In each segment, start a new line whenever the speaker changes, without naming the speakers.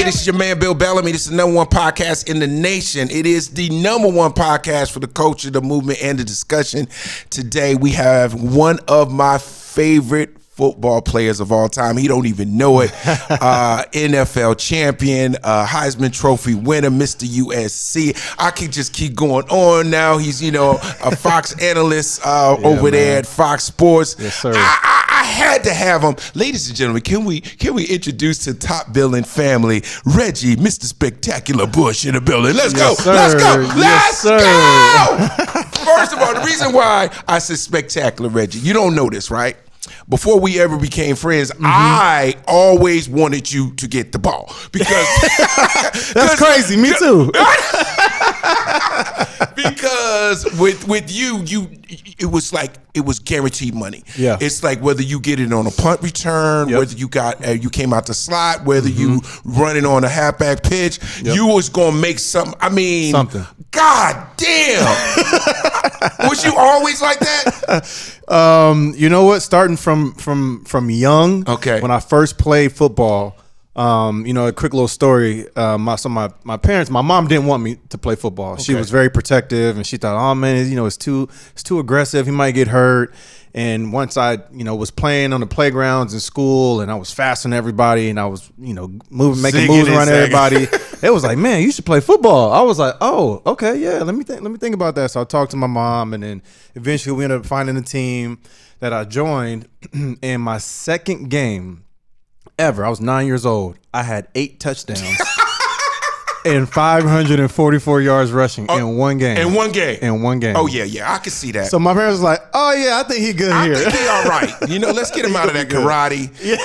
This is your man, Bill Bellamy. This is the number one podcast in the nation. It is the number one podcast for the culture, the movement, and the discussion. Today, we have one of my favorite football players of all time. He don't even know it. NFL champion, Heisman Trophy winner, Mr. USC. I can just keep going on now. He's, a Fox analyst over there at Fox Sports.
Yes, sir.
I had to have him. Ladies and gentlemen, can we introduce to top Billin family, Reggie, Mr. Spectacular Bush in the building. Let's go.
Sir.
Let's go.
Yes,
Let's go. First of all, the reason why I said spectacular, Reggie, you don't know this, right? Before we ever became friends, I always wanted you to get the ball because
that's crazy. Me too.
Because with you, it was guaranteed money.
Yeah,
it's like whether you get it on a punt return, whether you came out the slot, whether you running on a halfback pitch, you was gonna make something. I mean, something. God damn. Was you always like that?
You know what? Starting from young, when I first played football, a quick little story. My parents, my mom didn't want me to play football. She was very protective, and she thought, oh man, it's too aggressive. He might get hurt. And once I, was playing on the playgrounds in school, and I was faster than everybody, and I was, making moves around everybody. It was like, man, you should play football. I was like, oh, okay, yeah. Let me think about that. So I talked to my mom, and then eventually we ended up finding a team that I joined. In my second game ever, I was 9 years old. I had 8 touchdowns. And 544 yards rushing in one game.
In one game.
Oh,
yeah. I can see that.
So my parents was like, oh, yeah, I think he good here.
I think he all right. Let's get him out of that karate.
Yeah.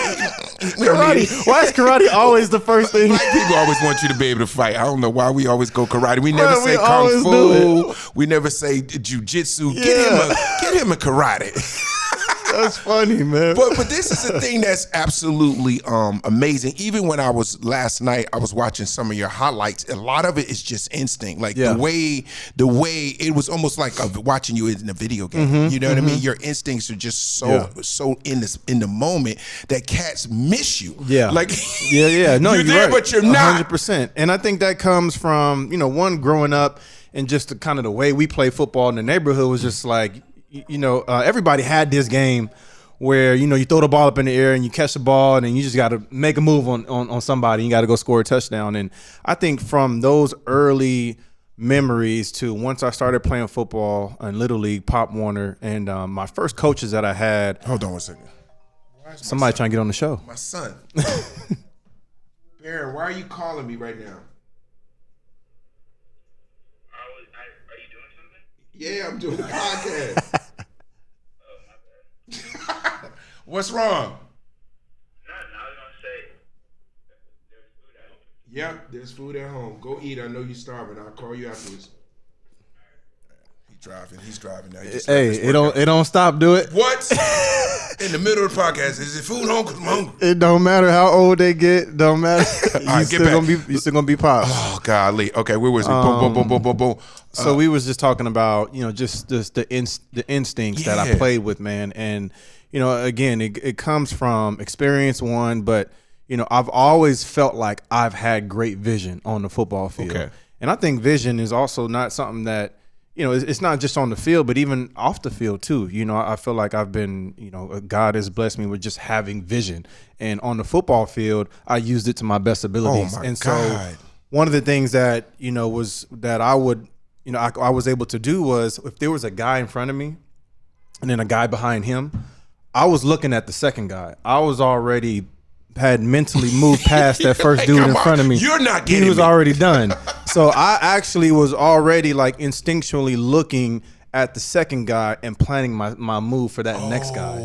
Karate. Why is karate always the first thing?
Black people always want you to be able to fight. I don't know why we always go karate. We never say kung fu. We never say jujitsu. Yeah. Get him a karate.
That's funny, man.
But this is a thing that's absolutely amazing. Even when last night, I was watching some of your highlights. A lot of it is just instinct. Like the way it was almost like watching you in a video game. You know what I mean? Your instincts are just so in the moment that cats miss you.
Yeah.
Like
No,
you're there, right. But you're not.
100%. And I think that comes from, one, growing up and just the kind of the way we play football in the neighborhood was just like, everybody had this game where, you throw the ball up in the air and you catch the ball and then you just got to make a move on somebody. You got to go score a touchdown. And I think from those early memories to once I started playing football in Little League, Pop Warner, and my first coaches that I had.
Hold on one second.
Somebody trying to get on the show.
My son. Baron, why are you calling me right now? Yeah, I'm doing a podcast. What's wrong?
Nothing. I was gonna say there's food at home.
Yep, there's food at home. Go eat. I know you're starving. I'll call you afterwards. He's driving now.
Hey, it don't stop. Do it.
What? In the middle of the podcast, is it food home? Because I'm hungry.
It don't matter how old they get. Don't matter.
You
still gonna be pops.
Oh golly. Okay, where was it? Boom.
So we was just talking about just the instincts that I played with, man, and again it comes from experience, one, but I've always felt like I've had great vision on the football field, and I think vision is also not something that. It's not just on the field, but even off the field too. I feel like I've been, God has blessed me with just having vision. And on the football field, I used it to my best abilities.
Oh my
God.
So
one of the things that, was that I would, I was able to do was if there was a guy in front of me and then a guy behind him, I was looking at the second guy. I was already had mentally moved past that first dude in front of me.
You're not getting
He was already done. So I actually was already like instinctually looking at the second guy and planning my move for that next guy.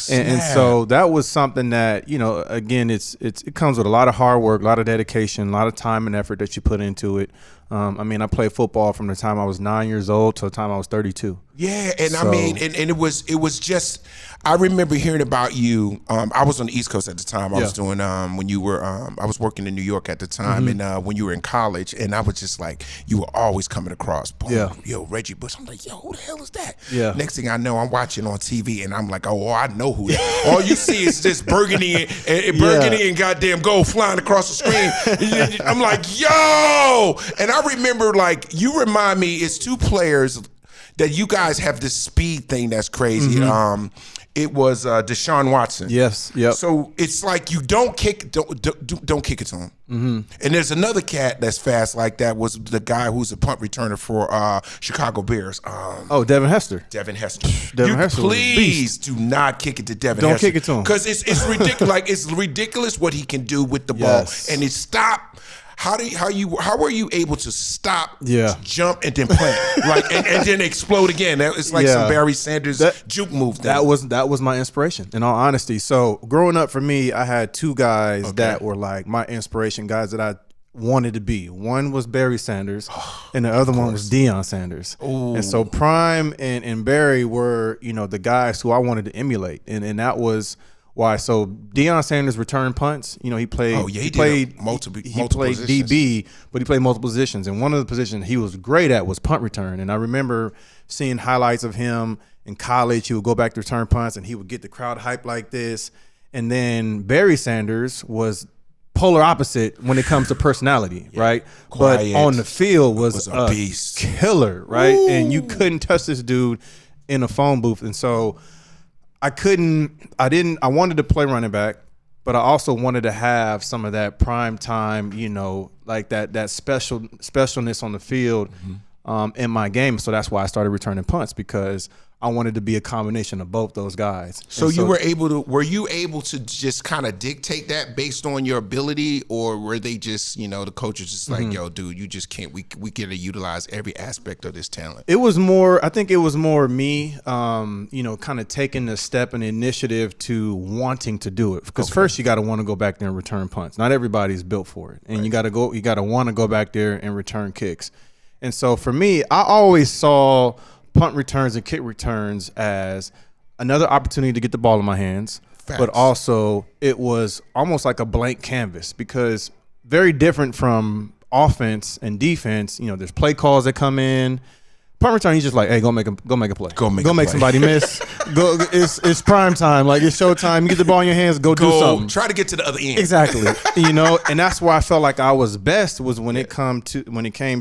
And so that was something that, again, it comes with a lot of hard work, a lot of dedication, a lot of time and effort that you put into it. I mean, I played football from the time I was 9 years old to the time I was 32.
Yeah, and I mean, and it was just. I remember hearing about you. I was on the East Coast at the time. I was doing when you were. I was working in New York at the time, and when you were in college, and I was just like, you were always coming across. Boom, yo, Reggie Bush. I'm like, yo, who the hell is that? Yeah. Next thing I know, I'm watching on TV, and I'm like, oh, I know who. All you see is just burgundy and goddamn gold flying across the screen. I'm like, yo, and I remember like you remind me. It's two players that you guys have this speed thing that's crazy. It was Deshaun Watson.
Yes. Yep.
So it's like you don't kick it to him. And there's another cat that's fast like that. Was the guy who's a punt returner for Chicago Bears.
Devin Hester.
Devin Hester.
Please
do not kick it to Devin
Hester.
Don't
kick it to him
because it's ridiculous. Like it's ridiculous what he can do with the ball, and it stopped. How were you able to stop, jump, and then plant, and then explode again? It's like some Barry Sanders juke move.
That was my inspiration, in all honesty. So growing up for me, I had two guys that were like my inspiration, guys that I wanted to be. One was Barry Sanders, and the other one was Deion Sanders. Ooh. And so Prime and Barry were the guys who I wanted to emulate, and that was. Why? So Deion Sanders returned punts. He played. He played multiple DB, but he played multiple positions. And one of the positions he was great at was punt return. And I remember seeing highlights of him in college. He would go back to return punts, and he would get the crowd hyped like this. And then Barry Sanders was polar opposite when it comes to personality, right? Quiet. But on the field was a beast, killer, right? Ooh. And you couldn't touch this dude in a phone booth. And so. I wanted to play running back, but I also wanted to have some of that prime time, like that specialness on the field in my game. So that's why I started returning punts, because I wanted to be a combination of both those guys.
So were you able to just kind of dictate that based on your ability, or were they just, the coaches just like, yo, dude, you just can't, we get to utilize every aspect of this talent?
I think it was more me, kind of taking the step and initiative to wanting to do it. Because first you got to want to go back there and return punts. Not everybody's built for it. And you got to want to go back there and return kicks. And so for me, I always saw punt returns and kick returns as another opportunity to get the ball in my hands. Facts. But also it was almost like a blank canvas, because very different from offense and defense. There's play calls that come in. Punt return, he's just like, hey, go make a play. Go make somebody miss. It's prime time. Like, it's showtime. You get the ball in your hands, go do something.
Try to get to the other end.
Exactly. And that's why I felt like I was best, was when it came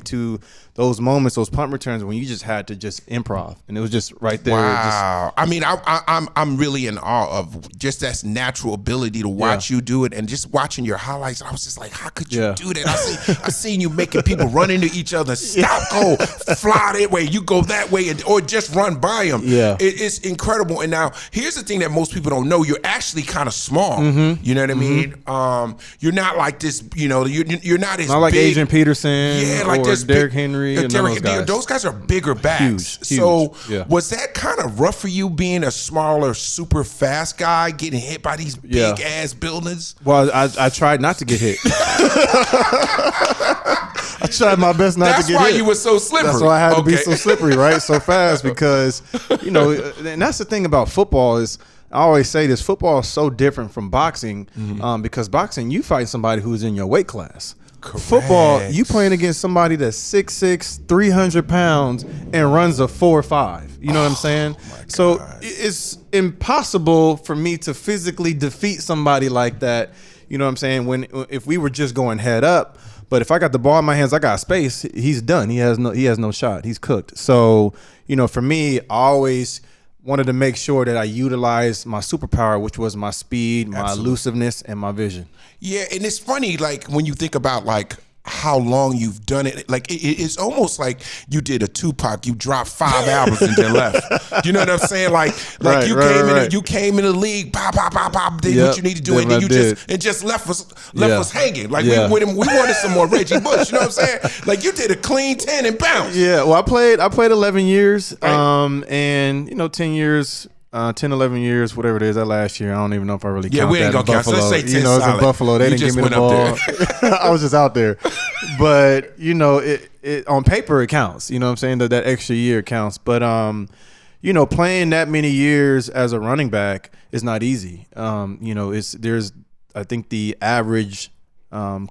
to those moments, those punt returns, when you just had to just improv, and it was just right there.
Wow. I'm really in awe of just that natural ability to watch you do it, and just watching your highlights. I was just like, how could you do that? I seen you making people run into each other, stop, go, fly that way, you go that way, or just run by them. Yeah, it's incredible. And now here's the thing that most people don't know: you're actually kind of small. You know what I mean? You're not like this. You're not as
not like
big.
Adrian Peterson,
like
or Derrick Henry.
Those guys are bigger backs.
Huge.
So was that kind of rough for you, being a smaller, super fast guy, getting hit by these big ass buildings?
Well, I tried not to get hit. I tried my best not to get hit.
That's why you were so slippery.
That's why I had to be so slippery, right? So fast, because, and that's the thing about football is, I always say this, football is so different from boxing, because boxing, you fight somebody who's in your weight class. Correct. Football, you playing against somebody that's 6'6", 300 pounds and runs a 4.5. You know what I'm saying? So it's impossible for me to physically defeat somebody like that. You know what I'm saying? If we were just going head up, but if I got the ball in my hands, I got space, he's done. He has no shot. He's cooked. So, for me, I always wanted to make sure that I utilized my superpower, which was my speed, my elusiveness, and my vision. Yeah,
and it's funny, like, when you think about, like, how long you've done it. Like, it's almost like you did a Tupac. You dropped 5 albums and then left. You know what I'm saying? Like you came in the league, pop, did what you need to do, and then you just left us hanging. Like, we wanted some more Reggie Bush. You know what I'm saying? Like, you did a clean 10 and bounce.
Yeah, well, I played 11 years, and 10 years. 10, 11 years, whatever it is, that last year, I don't even know if I really count that. Yeah, we ain't gonna count. So let's say 10
solid.
It's in Buffalo. They didn't give me the ball. I was just out there. but you know, it on paper it counts. You know what I'm saying? That extra year counts. But you know, playing that many years as a running back is not easy. You know, I think the average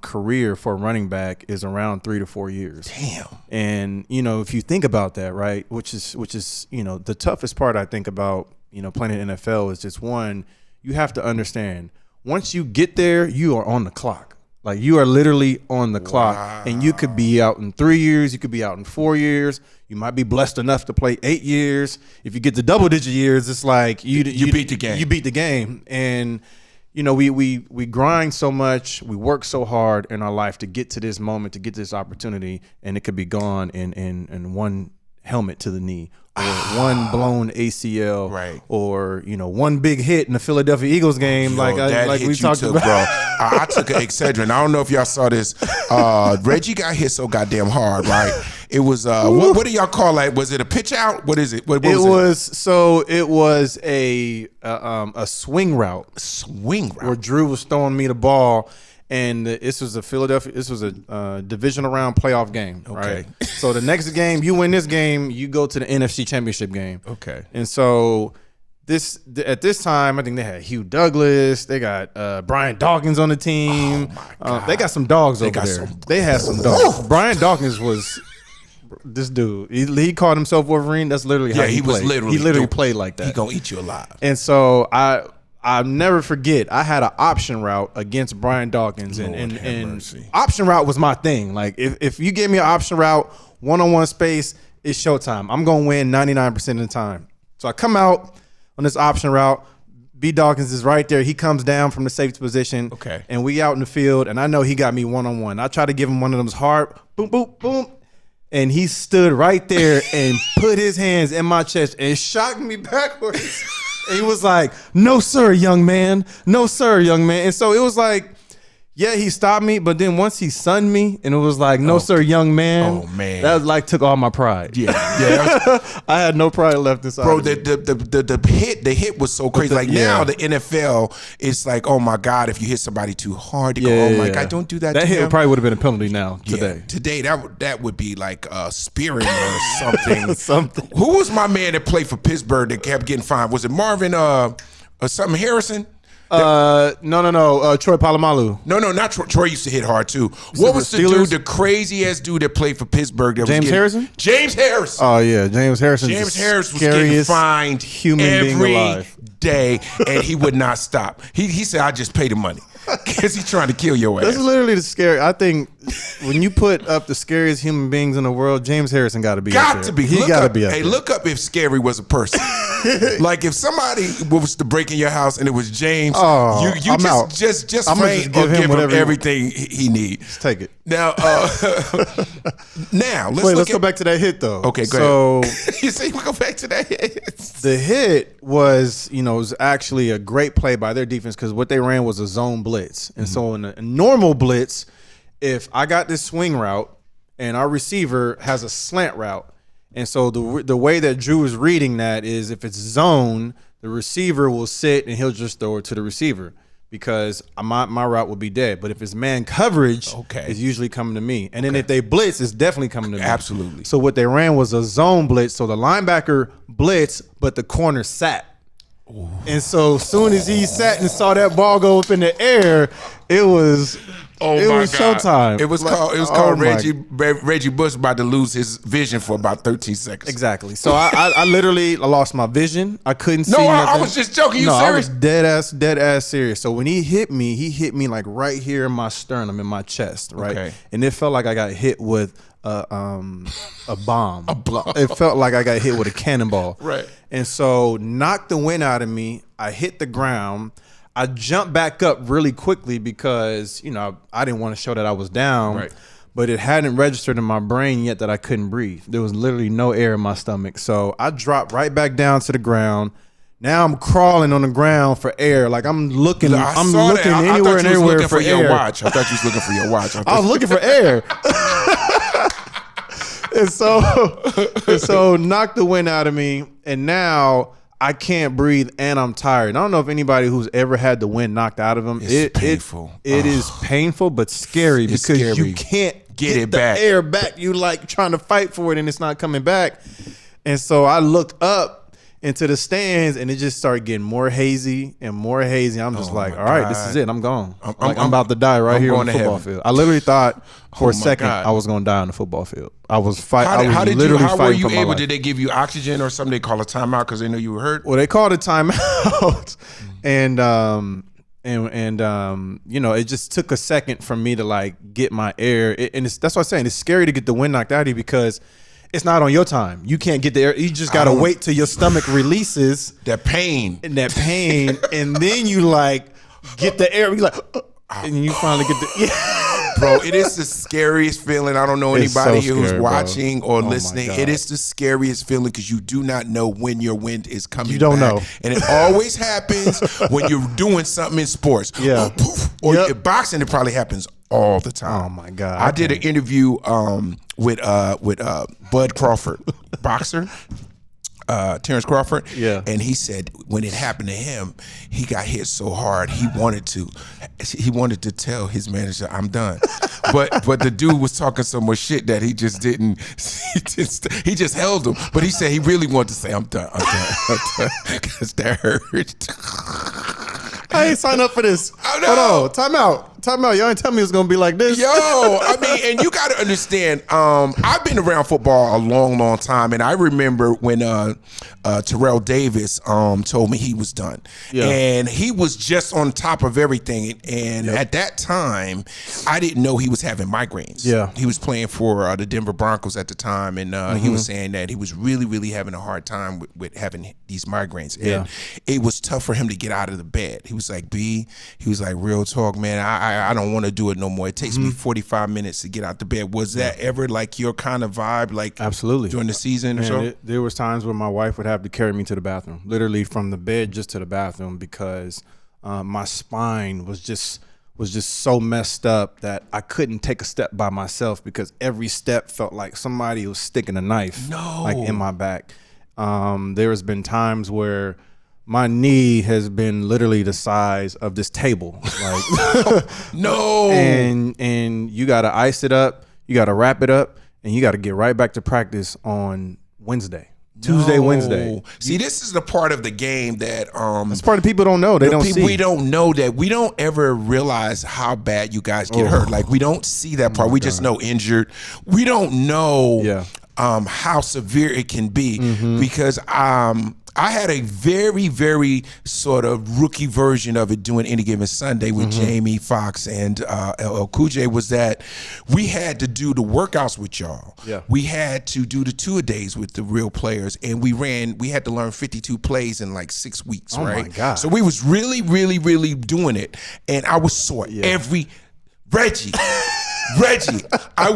career for a running back is around 3 to 4 years.
Damn.
And you know, if you think about that, right, which is you know, the toughest part I think about, you know, playing in the NFL is just one, you have to understand once you get there, you are on the clock. Like you are literally on the clock, and you could be out in 3 years, you could be out in 4 years. You might be blessed enough to play 8 years. If you get to double-digit years, it's like you
beat the game.
You beat the game, and you know we grind so much, we work so hard in our life to get to this moment, to get this opportunity, and it could be gone in one helmet to the knee, or one blown ACL,
right,
or you know, one big hit in the Philadelphia Eagles game, like we talked about.
Bro. I took an Excedrin. I don't know if y'all saw this. Reggie got hit so goddamn hard, right? It was what do y'all call that? Was it a pitch out? What is it? What was it?
It was a swing route.
Swing route.
Where Drew was throwing me the ball. And this was a divisional round playoff game, right? So the next game, you win this game, you go to the NFC Championship game.
Okay.
And so at this time, I think they had Hugh Douglas, they got Brian Dawkins on the team. Oh my God. They got some dogs over there. They had some dogs. Brian Dawkins was this dude. He called himself Wolverine. That's literally how he played. He literally played like that.
He gonna eat you alive.
And so I'll never forget, I had an option route against Brian Dawkins, and option route was my thing. Like if you give me an option route, one-on-one space, it's showtime. I'm gonna win 99% of the time. So I come out on this option route. B. Dawkins is right there. He comes down from the safety position.
Okay.
And we out in the field, and I know he got me one-on-one. I try to give him one of those hard boom, boom, boom. And he stood right there and put his hands in my chest and shocked me backwards. And he was like, "No, sir, young man. No, sir, young man." And so it was like, yeah, he stopped me, but then once he sunned me, and it was like, "No, sir, young man."
Oh man,
that like took all my pride.
Yeah.
I had no pride left inside.
Bro, the hit was so crazy. Now the NFL is like, oh my God, if you hit somebody too hard, they go, oh my God, don't do that.
That
to
hit
him.
Probably would have been a penalty now today.
Today that would be like spearing or something. Who was my man that played for Pittsburgh that kept getting fined? Was it Marvin something Harrison?
No. Troy Polamalu.
No, not Troy. Troy used to hit hard too. What was the dude, the crazy ass dude that played for Pittsburgh? That
James Harrison.
James Harrison.
Oh yeah, James Harrison.
James Harrison was getting fined every day, and he would not stop. He said, "I just pay the money." Because he's trying to kill your ass.
That's literally the scary. I think when you put up the scariest human beings in the world, James Harrison got to be. He got to be.
Hey, look up if Scary was a person. Like if somebody was to break in your house and it was James, you just faint or give him everything he needs.
Just take it.
Now, let's
go back to that hit though.
Okay, go ahead. You say we go back to that hit.
The hit was actually a great play by their defense because what they ran was a zone blitz, and so in a normal blitz, if I got this swing route and our receiver has a slant route, and so the way that Drew is reading that is if it's zone, the receiver will sit and he'll just throw it to the receiver because my route will be dead. But if it's man coverage, it's usually coming to me. And then if they blitz, it's definitely coming to me.
Absolutely.
So what they ran was a zone blitz. So the linebacker blitzed, but the corner sat. Ooh. And so as soon as he sat and saw that ball go up in the air, it was showtime.
It was called Reggie Bush about to lose his vision for about 13 seconds.
Exactly. So I literally lost my vision. I couldn't see nothing.
I was just joking. You serious?
I was dead ass serious. So when he hit me like right here in my sternum, in my chest, right? Okay. And it felt like I got hit with a bomb. It felt like I got hit with a cannonball.
Right.
And so knocked the wind out of me. I hit the ground. I jumped back up really quickly because, I didn't want to show that I was down.
Right.
But it hadn't registered in my brain yet that I couldn't breathe. There was literally no air in my stomach. So I dropped right back down to the ground. Now I'm crawling on the ground for air. Like I'm looking anywhere and everywhere for air.
Your watch. I thought you was looking for your watch.
I was looking for air. And so knocked the wind out of me, and now I can't breathe and I'm tired. I don't know if anybody who's ever had the wind knocked out of them.
It's painful.
It is painful but scary because you can't
get the
air back. You like trying to fight for it and it's not coming back. And so I looked up into the stands and it just started getting more hazy and more hazy. I'm just like, all right, this is it. I'm gone. I'm about to die right here on the football field. I literally thought for a second I was going to die on the football field. I was fighting. How were you able?
Did they give you oxygen or something? They call a timeout because they know you were hurt?
Well, they called a timeout. and you know, it just took a second for me to like get my air. That's what I'm saying. It's scary to get the wind knocked out of you because it's not on your time. You can't get the air. You just got to wait till your stomach releases.
That pain.
And then you like get the air. You like, and you finally get the.
Bro, it is the scariest feeling. I don't know anybody who's watching or listening. It is the scariest feeling because you do not know when your wind is coming.
You don't know.
And it always happens when you're doing something in sports.
Yeah.
Or boxing, it probably happens all the time.
Oh my God.
I did an interview with Bud Crawford, boxer. Terrence Crawford, and he said when it happened to him, he got hit so hard he wanted to tell his manager, "I'm done," but the dude was talking so much shit that he just didn't. He just held him, but he said he really wanted to say, "I'm done," because that hurt.
I ain't signed up for this.
Oh, no.
Hold on, time out. Y'all ain't tell me it's gonna be like this.
Yo, I mean, and you got to understand. I've been around football a long time, and I remember when Terrell Davis told me he was done, and he was just on top of everything. And at that time, I didn't know he was having migraines.
Yeah,
he was playing for the Denver Broncos at the time, and he was saying that he was really having a hard time with having these migraines, and it was tough for him to get out of the bed. He was like, he was like, real talk, man, I don't want to do it no more. It takes me 45 minutes to get out the bed. Was that ever like your kind of vibe, like
absolutely
during the season or so?
There was times where my wife would have to carry me to the bathroom, literally from the bed just to the bathroom, because my spine was just so messed up that I couldn't take a step by myself because every step felt like somebody was sticking a knife like in my back. There has been times where my knee has been literally the size of this table. Like and you gotta ice it up, you gotta wrap it up, and you gotta get right back to practice on Wednesday. Tuesday, Wednesday.
See, this is the part of the game that
that's part of people don't know. They don't see.
We don't know that. We don't ever realize how bad you guys get hurt. Like we don't see that part. We just know injured. We don't know how severe it can be because I had a very sort of rookie version of it doing Any Given Sunday with Jamie Foxx and LL Cool J, was that we had to do the workouts with y'all.
Yeah.
We had to do the two-a-days with the real players, and we had to learn 52 plays in like 6 weeks, right?
My God.
So we was really doing it, and I was sore every Reggie, Reggie, I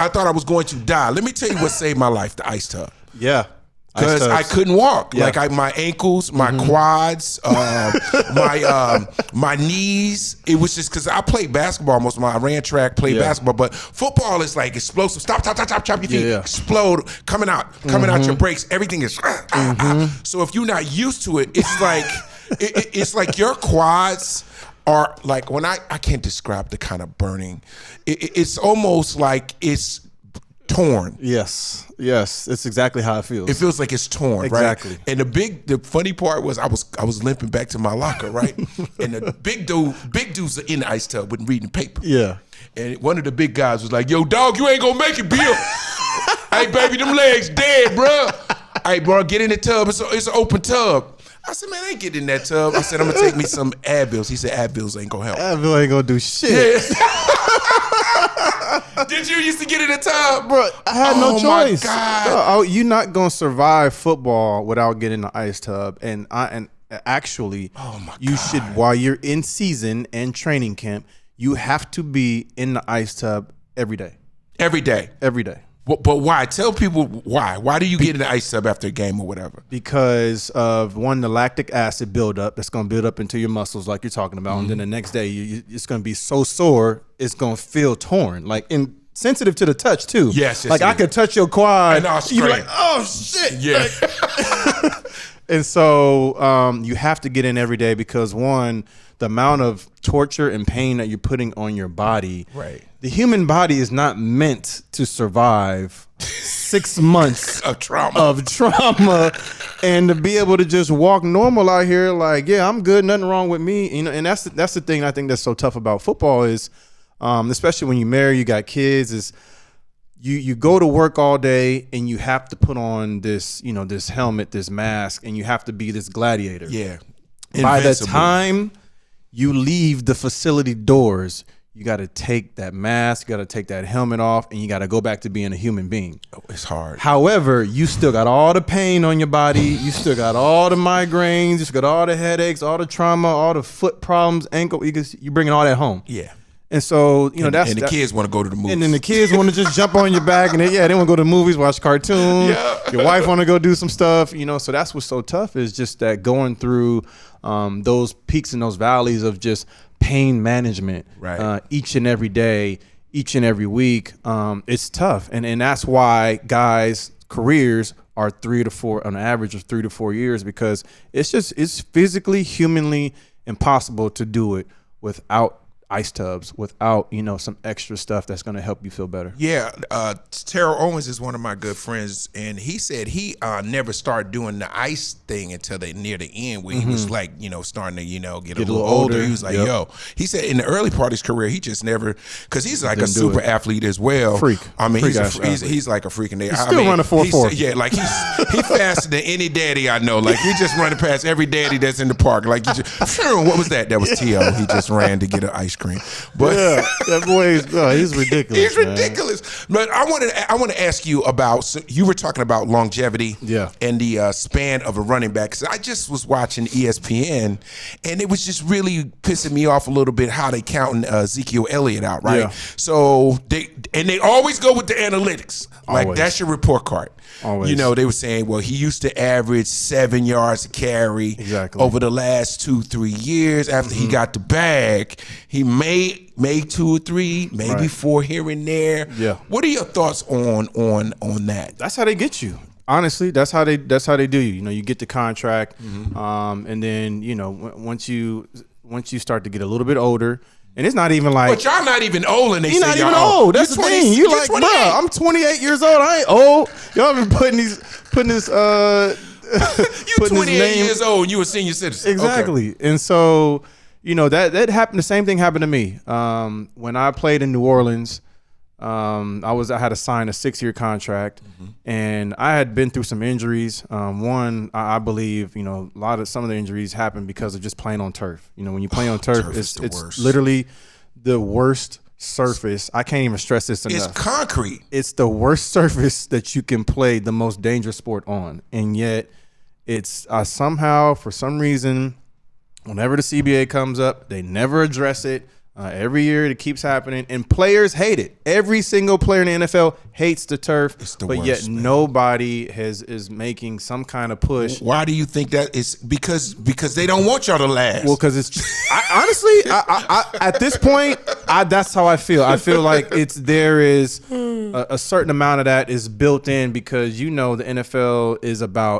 thought I was going to die. Let me tell you what saved my life, the ice tub.
Yeah.
Because I couldn't walk. Like my ankles, my quads, my knees. It was just because I played basketball most of my. I ran track, played basketball, but football is like explosive. Stop, chop your feet, explode, coming out your brakes. Everything is. So if you're not used to it, it's like it's like your quads are like when I can't describe the kind of burning. It's almost like it's torn.
Yes, it's exactly how it feels.
It feels like it's torn,
exactly.
Right? And the funny part was I was limping back to my locker, right? And the big dudes are in the ice tub with reading paper.
Yeah.
And one of the big guys was like, "Yo, dog, you ain't gonna make it, Bill. Hey, baby, them legs dead, bro. Hey, bro, get in the tub. It's an open tub." I said, "Man, I ain't getting in that tub." I said, "I'm gonna take me some Advils." He said, "Advils ain't gonna help."
Advil ain't gonna do shit.
Yeah. Did you used to get in the tub?
Bro, I had no choice.
Oh, my God.
No, you're not going to survive football without getting in the ice tub. And actually, you should, while you're in season and training camp, you have to be in the ice tub every day.
Every day?
Every day.
But why? Tell people why. Why do you get in the ice tub after a game or whatever?
Because of, one, the lactic acid buildup that's going to build up into your muscles like you're talking about. And then the next day, it's going to be so sore, it's going to feel torn. Like, sensitive to the touch, too.
Yes.
Like, I could touch your quad.
And
you're like, oh, shit.
Yeah.
And so you have to get in every day because, one, the amount of torture and pain that you're putting on your body.
Right.
The human body is not meant to survive 6 months
of trauma
and to be able to just walk normal out here like, yeah, I'm good, nothing wrong with me. You know, and that's the thing I think that's so tough about football is, especially when you marry, you got kids, is you go to work all day and you have to put on this, you know, this helmet, this mask, and you have to be this gladiator.
Yeah.
By the time you leave the facility doors, you got to take that mask, you got to take that helmet off, and you got to go back to being a human being.
Oh, it's hard.
However, you still got all the pain on your body. You still got all the migraines. You still got all the headaches, all the trauma, all the foot problems, ankle. You bringing all that home.
Yeah.
And so, you know,
the kids want to go to the movies.
And then the kids want to just jump on your back. And they want to go to the movies, watch cartoons.
Yeah.
Your wife want to go do some stuff. You know, so that's what's so tough is just that going through those peaks and those valleys of just pain management each and every day, each and every week. It's tough. And that's why guys' careers are 3 to 4, on average of 3 to 4 years, because it's physically, humanly impossible to do it without ice tubs, without, you know, some extra stuff that's going to help you feel better.
Yeah. Terrell Owens is one of my good friends, and he said he never started doing the ice thing until near the end, where he was like, you know, starting to, you know, get a little older. He was like, yo, he said in the early part of his career, he just never, because he's like a super athlete as well.
Freak.
I mean, he's like a freak in there.
He's still running 4.4.
Yeah, like he faster than any daddy I know. Like he just running past every daddy that's in the park. Like you just, what was that? That was T.O. He just ran to get an ice cream. But
yeah, that boy he's ridiculous.
He's ridiculous. But I want to ask you about, so you were talking about longevity and the span of a running back. 'Cause I just was watching ESPN, and it was just really pissing me off a little bit how they counting Ezekiel Elliott out, right?
Yeah.
So they always go with the analytics. Like that's your report card.
Always.
You know, they were saying, well, he used to average 7 yards a carry over the last 2-3 years. After he got the bag, he made 2 or 3, maybe 4 here and there.
Yeah.
What are your thoughts on that?
That's how they get you. Honestly, that's how they do you. You know, you get the contract, and then, you know, once you start to get a little bit older. And it's not even like,
but y'all not even old, and they
you're
say
not
y'all
even old. That's the thing. You're like, bro, I'm 28 years old. I ain't old. Y'all been putting this.
You 28 years old. And you a senior citizen.
Exactly. Okay. And so, you know, that happened. The same thing happened to me when I played in New Orleans. I had to sign a 6-year contract, and I had been through some injuries. One, I believe, you know, some of the injuries happen because of just playing on turf. You know, when you play on turf, it's literally the worst surface. I can't even stress this enough.
It's concrete.
It's the worst surface that you can play the most dangerous sport on, and yet it's somehow, for some reason, whenever the CBA comes up, they never address it. Every year it keeps happening, and players hate it. Every single player in the NFL hates the turf, yet nobody is making some kind of push.
Why do you think that? It's because they don't want y'all to last.
Well, because it's honestly, at this point, that's how I feel. I feel like there is a certain amount of that is built in, because, you know, the NFL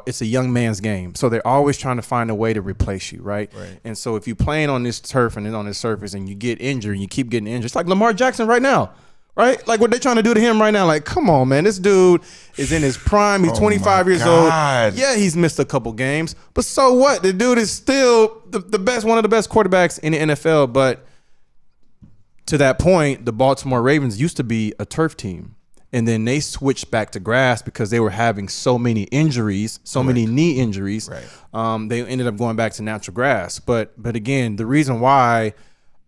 it's a young man's game, so they're always trying to find a way to replace you, right? And so if you're playing on this turf and on this surface and you get injured, you keep getting injured. It's like Lamar Jackson right now, right? Like what they're trying to do to him right now. Like, come on, man. This dude is in his prime. He's 25 years old. Yeah, he's missed a couple games, but so what? The dude is still the best, one of the best quarterbacks in the NFL. But to that point, the Baltimore Ravens used to be a turf team, and then they switched back to grass because they were having so many injuries, many knee injuries. They ended up going back to natural grass. But again, the reason why,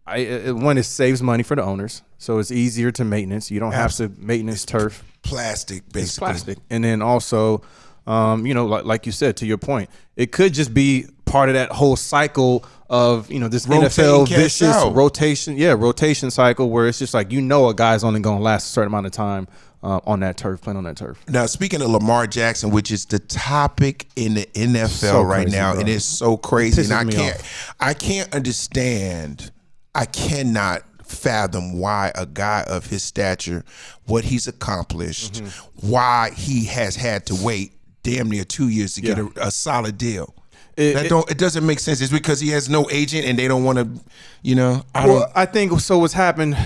one, it saves money for the owners, so it's easier to maintenance. You don't have to maintenance turf.
Plastic, basically.
It's plastic. And then also, you know, like you said, to your point, it could just be part of that whole cycle of, you know, this NFL vicious rotation cycle, where it's just like, you know, a guy's only going to last a certain amount of time on that turf, playing on that turf.
Now, speaking of Lamar Jackson, which is the topic in the NFL right now, bro. And it's so crazy, and I can't understand. I cannot fathom why a guy of his stature, what he's accomplished, why he has had to wait damn near 2 years to get a solid deal. It doesn't make sense. It's because he has no agent and they don't want to,
I think so. What's happened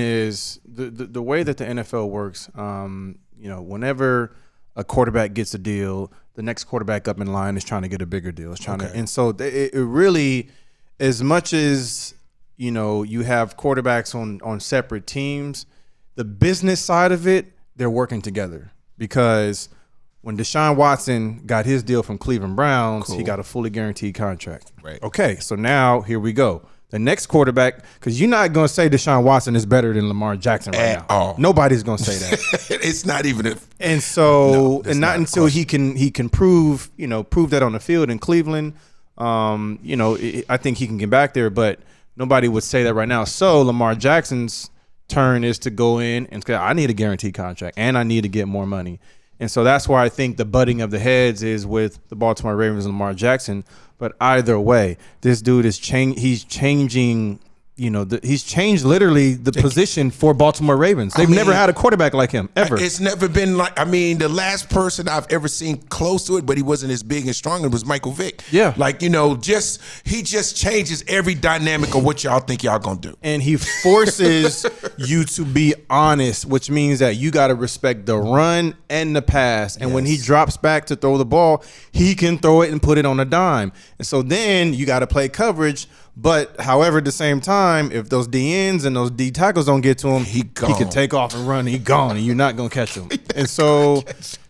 is the way that the NFL works. Whenever a quarterback gets a deal, the next quarterback up in line is trying to get a bigger deal. And so it really, as much as you have quarterbacks on separate teams, the business side of it, they're working together because. When Deshaun Watson got his deal from Cleveland Browns, he got a fully guaranteed contract.
Right.
Okay, so now here we go. The next quarterback, because you're not going to say Deshaun Watson is better than Lamar Jackson right now.
All.
Nobody's going to say that.
It's not even
not until he can prove that on the field in Cleveland. I think he can get back there, but nobody would say that right now. So Lamar Jackson's turn is to go in and say, I need a guaranteed contract and I need to get more money. And so that's why I think the butting of the heads is with the Baltimore Ravens and Lamar Jackson. But either way, this dude is he's changing. He's changed literally the position for Baltimore Ravens. They've never had a quarterback like him, ever.
It's never been the last person I've ever seen close to it, but he wasn't as big and strong, it was Michael Vick.
Yeah.
He just changes every dynamic of what y'all think y'all gonna do.
And he forces you to be honest, which means that you got to respect the run and the pass. And when he drops back to throw the ball, he can throw it and put it on a dime. And so then you got to play coverage. But however, at the same time, if those D ends and those D tackles don't get to him, he can take off and run. He gone, and you're not gonna catch him. And so,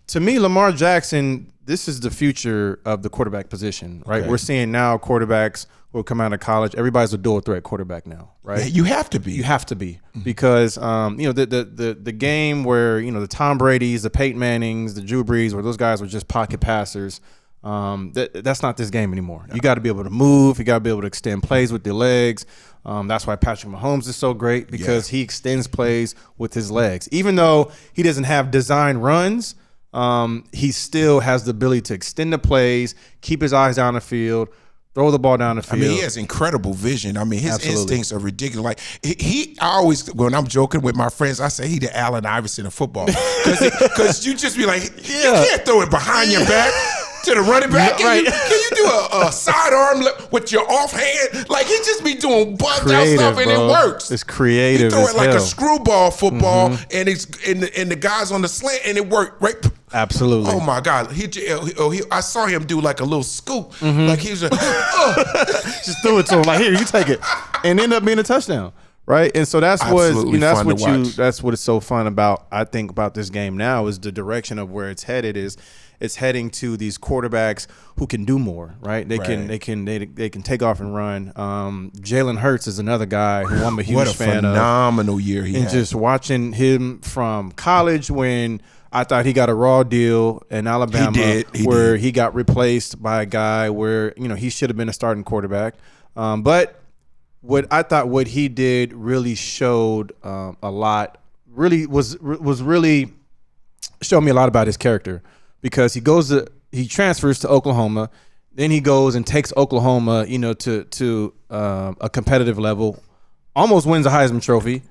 to me, Lamar Jackson, this is the future of the quarterback position, right? Okay. We're seeing now quarterbacks who come out of college. Everybody's a dual threat quarterback now, right?
Yeah, you have to be.
You have to be because the game where the Tom Brady's, the Peyton Mannings, the Drew Brees, where those guys were just pocket passers. That's not this game anymore. No. You got to be able to move. You got to be able to extend plays with your legs. That's why Patrick Mahomes is so great because he extends plays with his legs. Even though he doesn't have design runs, he still has the ability to extend the plays, keep his eyes down the field, throw the ball down the field.
He has incredible vision. His instincts are ridiculous. Like I always, when I'm joking with my friends, I say he the Allen Iverson of football because you just be like, you can't throw it behind your back. To the running back, can you do a sidearm with your offhand? Like he just be doing bugged out stuff and it works.
It's creative.
He throw it like a screwball football, and it's and the guys on the slant, and it worked right.
Absolutely.
Oh my God, I saw him do like a little scoop, like he was
just threw it to him like here, you take it, and end up being a touchdown. Right, and so that's what that's what is so fun about. I think about this game now is the direction of where it's headed is. It's heading to these quarterbacks who can do more, right? They can take off and run. Jalen Hurts is another guy who I'm a huge fan of.
What a phenomenal year he had.
And just watching him from college when I thought he got a raw deal in Alabama where he got replaced by a guy where he should have been a starting quarterback. But what he did really showed a lot. Really was really showed me a lot about his character. Because he transfers to Oklahoma, then he goes and takes Oklahoma, to a competitive level, almost wins a Heisman Trophy.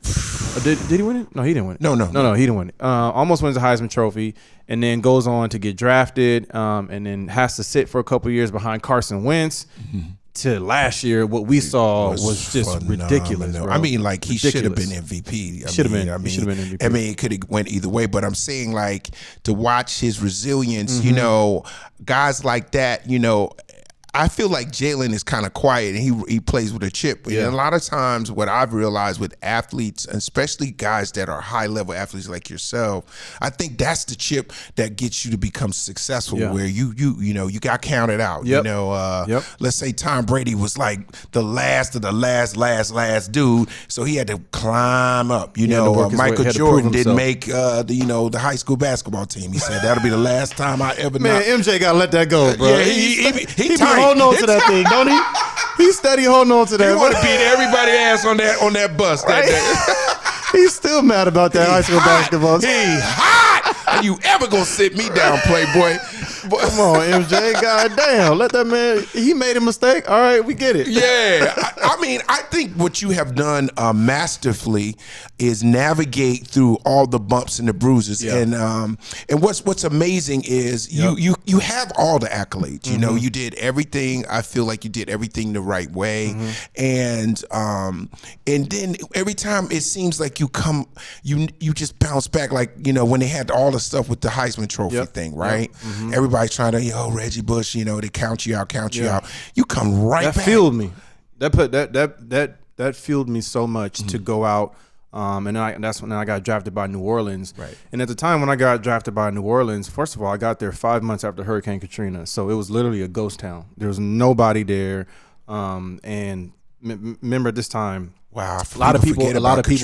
Did he win it? No, he didn't win it. No, he didn't win it. Almost wins a Heisman Trophy, and then goes on to get drafted, and then has to sit for a couple years behind Carson Wentz. To last year, what we saw was just phenomenal. Ridiculous. Bro.
He should have been MVP. He should have been MVP. It could have went either way, but I'm saying to watch his resilience, guys like that, I feel like Jalen is kind of quiet and he plays with a chip. And a lot of times what I've realized with athletes, especially guys that are high-level athletes like yourself, I think that's the chip that gets you to become successful where you got counted out. Let's say Tom Brady was like the last of the last dude, so he had to climb up. Michael Jordan didn't make the high school basketball team. He said that'll be the last time I ever
MJ got to let that go, bro.
Yeah, he
holding on to that thing, don't he? He's steady holding on to that.
He want to beat everybody's ass on that bus that day.
He's still mad about that high school basketball.
He hot. Are you ever gonna sit me down, Playboy?
Come on, MJ. Goddamn. Let that man, he made a mistake. All right, we get it.
Yeah. I mean, I think what you have done masterfully is navigate through all the bumps and the bruises.
Yeah.
And what's amazing is you have all the accolades. You know, you did everything. I feel like you did everything the right way. And then every time it seems like you just bounce back, like, you know, when they had all the stuff with the Heisman Trophy thing, right? Everybody's trying to, Reggie Bush, you know, they count you out. You come right back.
That fueled me. That fueled me so much to go out. And that's when I got drafted by New Orleans. Right. And at the time when I got drafted by New Orleans, first of all, I got there 5 months after Hurricane Katrina. So it was literally a ghost town. There was nobody there. And remember at this time,
wow,
a lot of people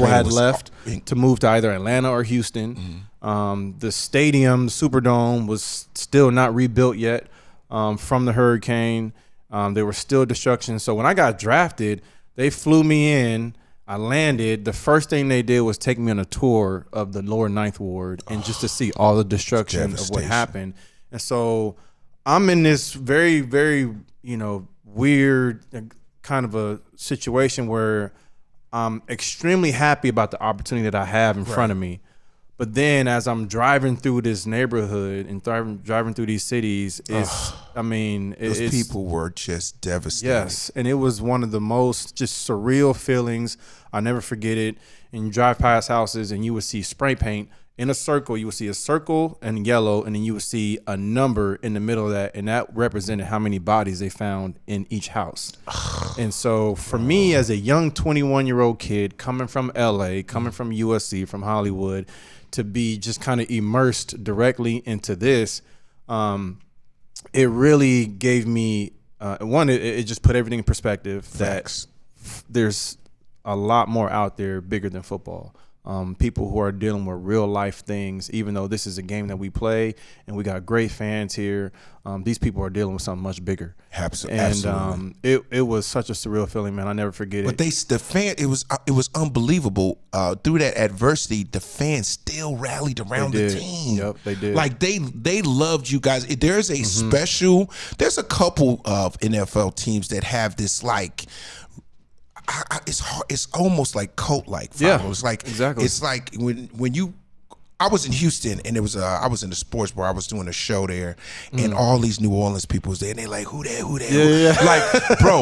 had left to move to either Atlanta or Houston. The stadium, the Superdome, was still not rebuilt yet from the hurricane. There was still destruction. So when I got drafted, they flew me in. I landed. The first thing they did was take me on a tour of the lower Ninth Ward and just to see all the destruction of what happened. And so I'm in this very, very, weird kind of a situation where I'm extremely happy about the opportunity that I have in front of me. But then as I'm driving through this neighborhood and driving through these cities, those
people were just devastated.
Yes, and it was one of the most just surreal feelings. I'll never forget it. And you drive past houses and you would see spray paint in a circle. You would see a circle in yellow, and then you would see a number in the middle of that, and that represented how many bodies they found in each house. And so for me as a young 21-year-old kid coming from LA, coming from USC, from Hollywood, to be just kind of immersed directly into this, it really gave me it just put everything in perspective.
Facts.
That there's a lot more out there bigger than football. People who are dealing with real life things, even though this is a game that we play and we got great fans here, these people are dealing with something much bigger.
Absolutely.
And it was such a surreal feeling, man. I never forget it.
But it was unbelievable. Through that adversity, the fans still rallied around the team.
Yep, they did.
Like they loved you guys. There's a couple of NFL teams that have this like, it's almost like cult-like.
Yeah,
it's like
exactly.
It's like when you. I was in Houston, and I was in the sports bar. I was doing a show there, and all these New Orleans people was there, and they like, who that?
Yeah.
Like, bro,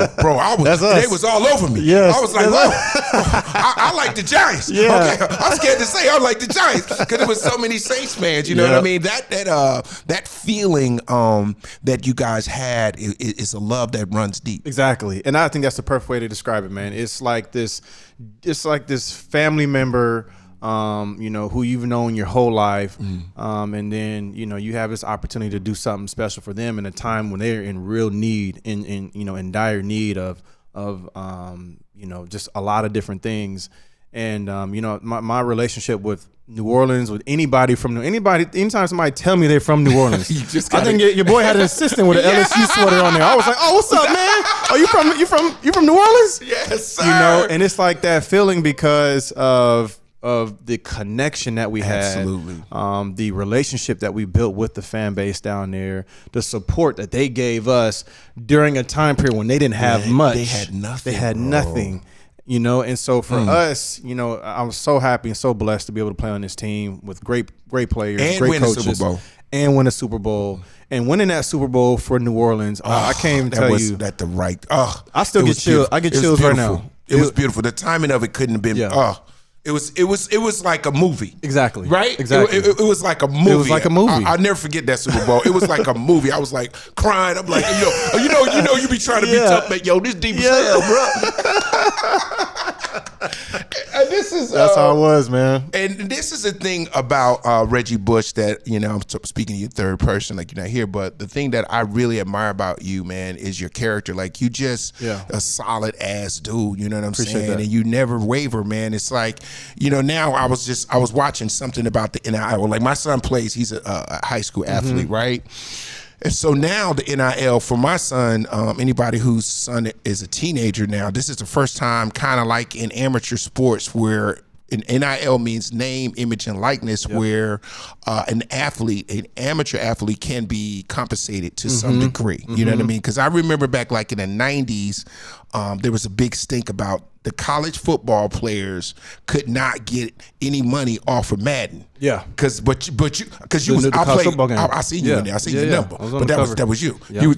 they was all over me.
Yes,
I was like, whoa, I like the Giants.
Yeah.
Okay, I'm scared to say I like the Giants because there was so many Saints fans. You know what I mean? That feeling that you guys had is a love that runs deep.
Exactly, and I think that's the perfect way to describe it, man. It's like this family member, who you've known your whole life, and then you have this opportunity to do something special for them in a time when they're in real need, in dire need of just a lot of different things. And my relationship with New Orleans, with anybody, anytime somebody tell me they're from New Orleans, I think your boy had an assistant with an LSU sweater on there. I was like, oh, what's up, man? Oh, you from New Orleans?
Yes, sir.
And it's like that feeling because of the connection that we had,
absolutely,
the relationship that we built with the fan base down there, the support that they gave us during a time period when they didn't have much.
They had nothing.
They had nothing. And so for us, I was so happy and so blessed to be able to play on this team with great players,
and
great
win
coaches,
a Super Bowl.
And win a Super Bowl. And winning that Super Bowl for New Orleans, I can't even tell you
that the right.
I still get chills. I get chills right now.
It was beautiful. The timing of it couldn't have been. It was like a movie.
Exactly.
Right?
Exactly.
It was like a movie.
It was like a movie.
I'll never forget that Super Bowl. It was like a movie. I was like crying. I'm like, you be trying to be tough, man. Yo, this deep as hell, bro. And
that's how it was, man.
And this is the thing about Reggie Bush that, I'm speaking to you third person, like you're not here, but the thing that I really admire about you, man, is your character. Like you just a solid ass dude, you know what I'm saying?
That.
And you never waver, man. It's like, now I was watching something about the NIL. Like my son plays, he's a high school athlete, right? And so now the NIL for my son, anybody whose son is a teenager now, this is the first time kind of like in amateur sports where and NIL means name, image, and likeness, where an amateur athlete can be compensated to some degree. You know what I mean? Because I remember back like in the 90s, there was a big stink about the college football players could not get any money off of Madden.
Yeah,
because you was I seen you in there. I seen your number, but that was you.
Yeah.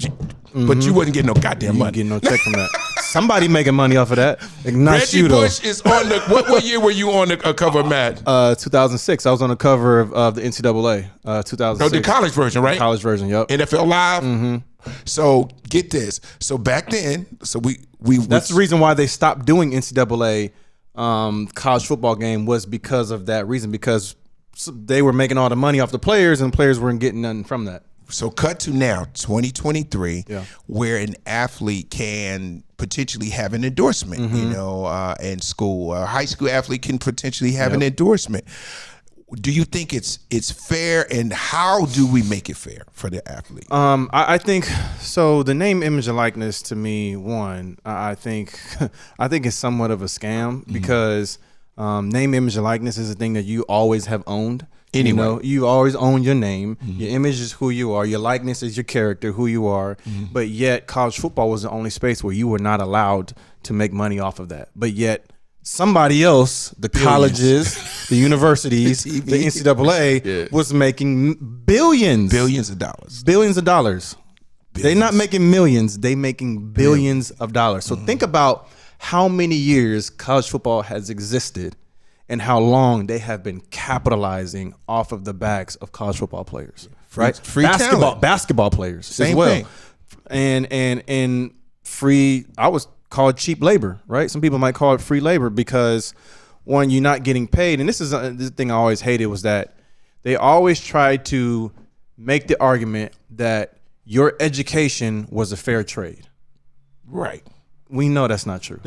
But you wasn't getting no goddamn money.
Getting no check from that. Somebody making money off of that.
Reggie Bush is on the. What year were you on the cover of Madden?
2006. I was on the cover of the NCAA. 2006.
Oh, the college version, right?
College version. Yep.
NFL Live. So get this. So back then, that's the reason
why they stopped doing NCAA college football game, was because of that reason, because they were making all the money off the players and players weren't getting nothing from that.
So cut to now 2023, where an athlete can potentially have an endorsement, in school. A high school athlete can potentially have an endorsement. Do you think it's fair, and how do we make it fair for the athlete?
I think so. The name, image, and likeness, to me, I think it's somewhat of a scam, because name, image, and likeness is a thing that you always have owned. Anyway, you always own your name. Your image is who you are. Your likeness is your character, who you are. But yet, college football was the only space where you were not allowed to make money off of that. But yet, somebody else, the colleges, the universities, the NCAA, was making billions of dollars. They're not making millions. They making billions of dollars. So think about how many years college football has existed and how long they have been capitalizing off of the backs of college football players, right?
Free
basketball players
Same
as well.
Thing.
And free, I was called cheap labor, right? Some people might call it free labor, because one, you're not getting paid. And this is the thing I always hated, was that they always tried to make the argument that your education was a fair trade.
Right.
We know that's not true.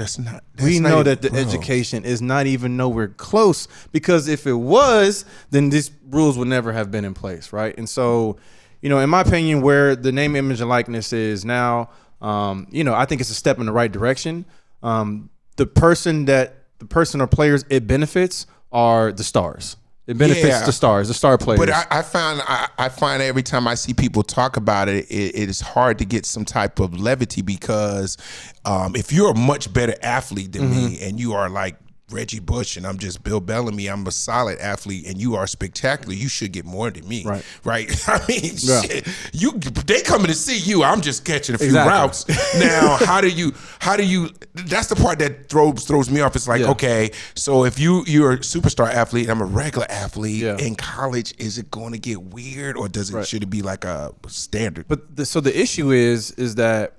We
know that the education is not even nowhere close, because if it was, then these rules would never have been in place, right? And so, in my opinion, where the name, image, and likeness is now, I think it's a step in the right direction. The person or players it benefits are the stars. It benefits the star players.
But I find every time I see people talk about it, it is hard to get some type of levity, because if you're a much better athlete than me, and you are like Reggie Bush and I'm just Bill Bellamy, I'm a solid athlete, and you are spectacular, you should get more than me, right? I mean, shit, they coming to see you, I'm just catching a few routes. Now, how do you? That's the part that throws me off. It's like, okay, so if you're a superstar athlete, I'm a regular athlete in college, is it going to get weird, or should it be like a standard?
But so the issue is that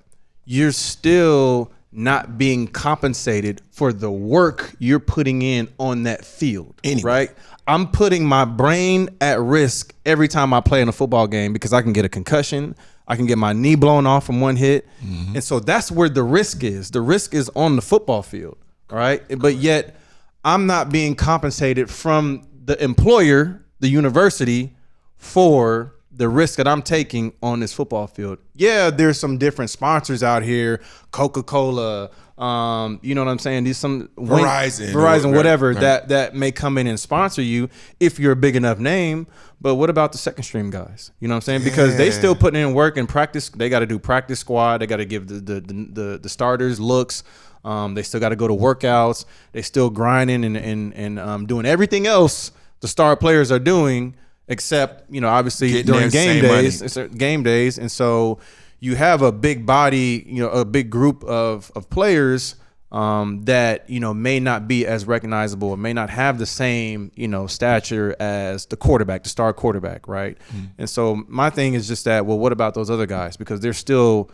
you're still not being compensated for the work you're putting in on that field, right? I'm putting my brain at risk every time I play in a football game, because I can get a concussion, I can get my knee blown off from one hit, and so that's where the risk is. The risk is on the football field, all right? But yet, I'm not being compensated from the employer, the university, for the risk that I'm taking on this football field. Yeah, there's some different sponsors out here, Coca-Cola, you know what I'm saying? There's some Verizon, whatever, that may come in and sponsor you if you're a big enough name. But what about the second stream guys? You know what I'm saying? Because they still putting in work and practice. They got to do practice squad. They got to give the starters looks. They still got to go to workouts. They still grinding and doing everything else the star players are doing, except, obviously during game days. And so you have a big body, a big group of players that, may not be as recognizable, or may not have the same, stature as the quarterback, the star quarterback, right? And so my thing is just that, well, what about those other guys? Because they're still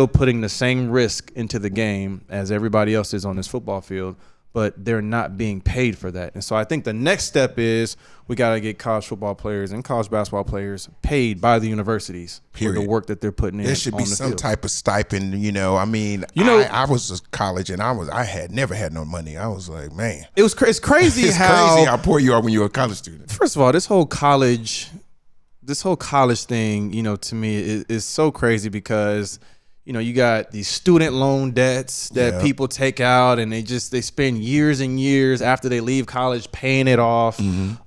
putting the same risk into the game as everybody else is on this football field, but they're not being paid for that. And so I think the next step is we got to get college football players and college basketball players paid by the universities for the work that they're putting in.
There should be some type of stipend, I mean, I was in college and I had never had no money. I was like, man.
It's crazy
it's
how
crazy how poor you are when you're a college student.
First of all, this whole college thing, to me is so crazy, because you got these student loan debts that people take out, and they spend years and years after they leave college paying it off. And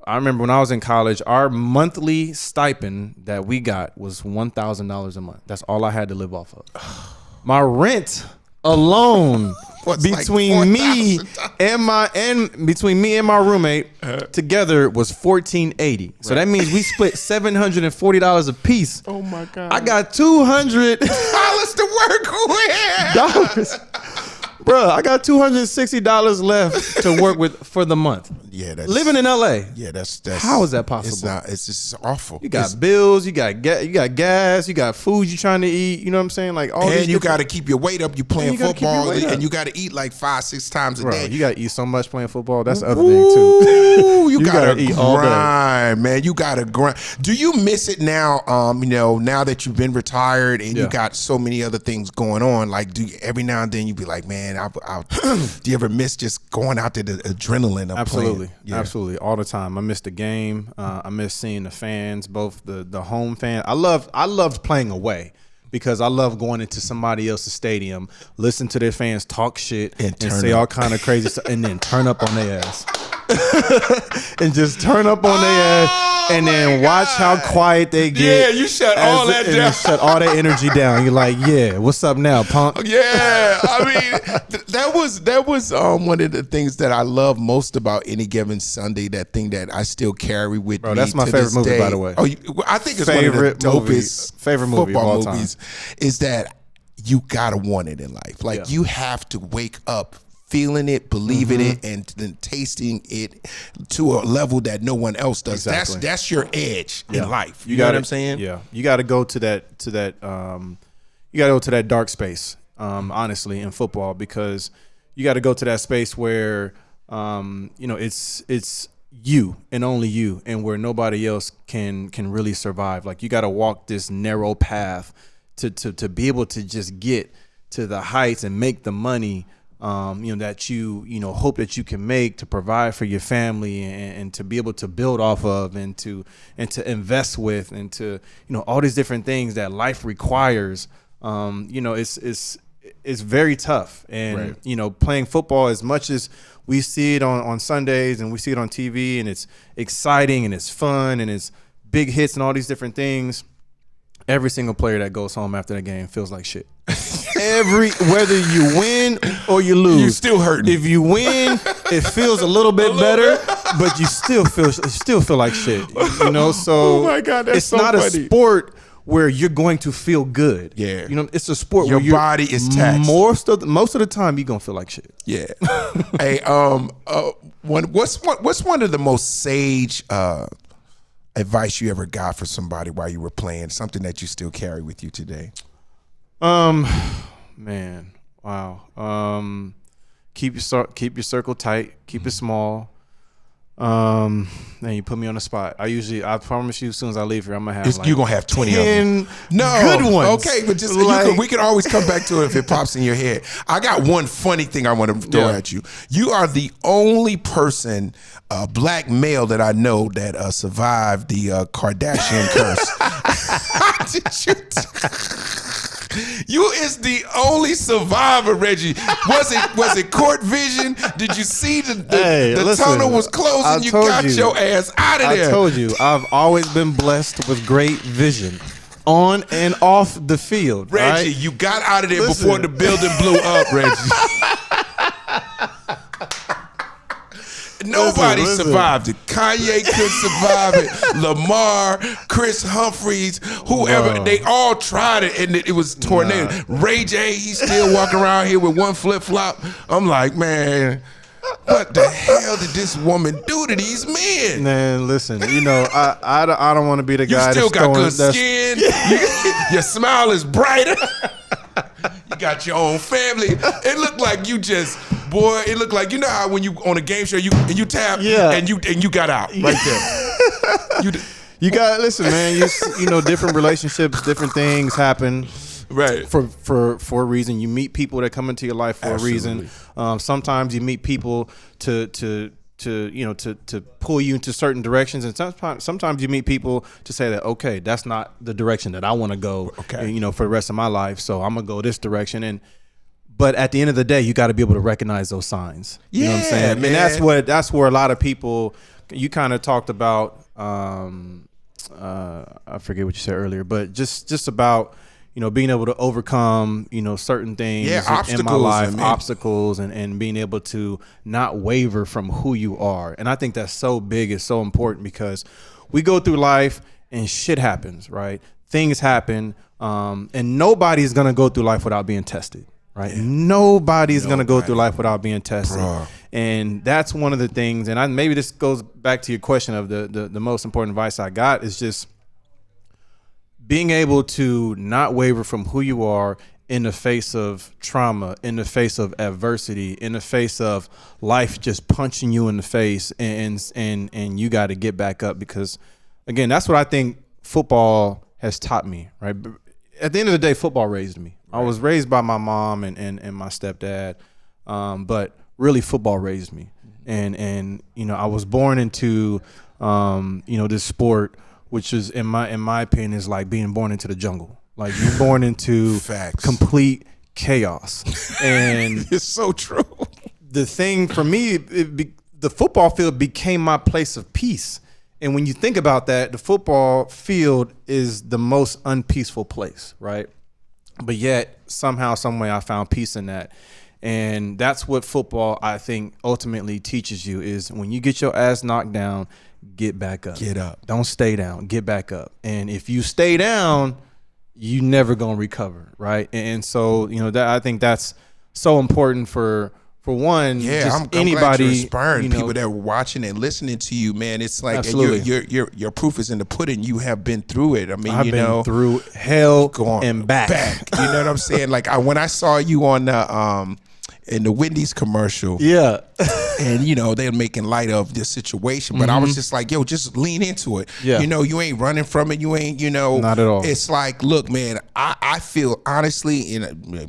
I remember when I was in college, our monthly stipend that we got was $1,000 a month. That's all I had to live off of. My rent alone between me and my roommate together was $1,480. So that means we split $740 a piece.
Oh my God!
I got $200
to work with.
Bro, I got $260 left to work with for the month.
Yeah, that's
living in LA.
Yeah, that's
how is that possible?
It's not. It's just awful.
You got bills, you got gas, you got food you trying to eat. You know what I'm saying? Like all.
And you got to keep your weight up. You playing football, and you got to eat like 5-6 times a day.
You got to eat so much playing football. That's the other thing too.
you got to eat all day, man. You got to grind. Do you miss it now? Now that you've been retired and you got so many other things going on. Like, every now and then you be like, man, do you ever miss just going out there, the adrenaline of
Absolutely.
playing? Yeah.
Absolutely, all the time. I miss the game. I miss seeing the fans, both the home fan. I loved playing away because I love going into somebody else's stadium, listen to their fans talk shit and say all kind of crazy stuff, and then turn up on their ass. And just turn up on their ass, and then watch how quiet they get.
Yeah, you shut all that down.
Shut all that energy down. You're like, yeah, what's up now, punk?
Yeah, I mean, that was one of the things that I love most about Any Given Sunday. That thing that I still carry with me.
That's my favorite movie, by the way.
Oh, I think it's one of the dopest
favorite movie
football
of all
movies. Is that you gotta want it in life? Like you have to wake up feeling it, believing it, and then tasting it to a level that no one else does. Exactly. That's your edge in life. You know what I'm saying?
Yeah. You got to go to that. You got to go to that dark space. Honestly, in football, because you got to go to that space where it's you and only you, and where nobody else can really survive. Like you got to walk this narrow path to be able to just get to the heights and make the money that you hope that you can make to provide for your family and to be able to build off of and to invest with and to all these different things that life requires. It's very tough, and playing football, as much as we see it on Sundays and we see it on TV, and it's exciting and it's fun and it's big hits and all these different things, every single player that goes home after the game feels like shit. Whether you win or you lose,
you still hurting.
If you win, it feels a little bit better, but you still feel like shit. So
oh my God, that's
it's
so
not
funny.
A sport where you're going to feel good.
Yeah,
it's a sport
your
where
body is taxed.
Most of the time, you're gonna feel like shit.
Yeah. Hey, what's one of the most sage advice you ever got for somebody while you were playing? Something that you still carry with you today?
Man, wow. Keep your circle tight. Keep it small. Man, you put me on the spot. I promise you, as soon as I leave here, I'm gonna have
you're gonna have 20 of them.
No, good ones.
Okay, but just we can always come back to it if it pops in your head. I got one funny thing I want to throw at you. You are the only person, black male, that I know that survived the Kardashian curse. How did you? You is the only survivor, Reggie. Was it court vision? Did you see the tunnel was closing? You got your ass out of there.
I told you, I've always been blessed with great vision on and off the field.
Reggie, you got out of there before the building blew up, Reggie. Nobody survived it. Kanye couldn't survive it. Lamar, Chris Humphries, whoever, they all tried it, and it was tornado. Ray J, he's still walking around here with one flip flop. I'm like, man, what the hell did this woman do to these men?
Man, listen, I don't want to be the guy.
You still got good skin. Your smile is brighter. You got your own family. It looked like you just, boy. It looked like, how when you on a game show, you tap, and you got out right there.
You got, listen, man. Different relationships, different things happen.
Right.
For a reason. You meet people that come into your life for a reason. Sometimes you meet people to to pull you into certain directions. And sometimes you meet people to say that, okay, that's not the direction that I want to go, for the rest of my life. So I'm going to go this direction. But at the end of the day, you got to be able to recognize those signs. You know what I'm saying?
Man.
And that's where a lot of people, you kind of talked about, I forget what you said earlier, but just about, being able to overcome, certain things in my life, obstacles, and being able to not waver from who you are. And I think that's so big, it's so important, because we go through life and shit happens, right? Things happen, and nobody's going to go through life without being tested. Right. Nobody's going to go through life without being tested. And that's one of the things. And maybe this goes back to your question of the most important advice I got is just being able to not waver from who you are in the face of trauma, in the face of adversity, in the face of life just punching you in the face, and you got to get back up, because, again, that's what I think football has taught me. Right. At the end of the day, football raised me. I was raised by my mom and my stepdad, but really football raised me. And I was born into this sport, which is in my opinion is like being born into the jungle. Like, you're born into complete chaos. And
it's so true.
The thing for me, the football field became my place of peace. And when you think about that, the football field is the most unpeaceful place, right? But yet, somehow, some way, I found peace in that. And that's what football, I think, ultimately teaches you, is when you get your ass knocked down, get back up.
Get up.
Don't stay down. Get back up. And if you stay down, you never going to recover, right? And so, that I think that's so important for one,
I'm
anybody,
glad you're inspiring people that are watching and listening to you, man. It's like your proof is in the pudding. You have been through it. I mean,
I've been through hell and back.
You know what I'm saying? Like, when I saw you on the in the Wendy's commercial, and they're making light of this situation, but I was just like, yo, just lean into it. You ain't running from it. You ain't,
not at all.
It's like, look, man, I feel honestly,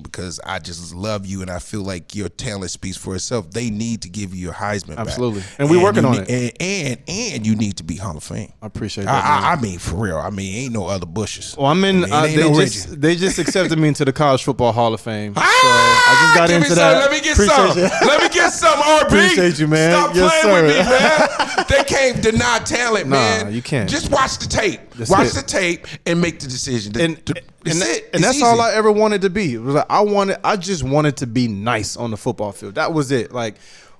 because I just love you, and I feel like your talent speaks for itself. They need to give you your Heisman
absolutely
back.
And we're working on it,
and you need to be Hall of Fame.
I appreciate that.
I mean, for real. I mean, ain't no other Bushes.
Well, they just accepted me into the College Football Hall of Fame. So I just got into that.
Let me get some. Let me get some, RB.
Appreciate you, man.
Stop playing with me, man. They can't deny talent, man.
Nah, you can't.
Just watch the tape. Watch the tape and make the decision.
And that's all I ever wanted to be. It was like I just wanted to be nice on the football field. That was it. Like,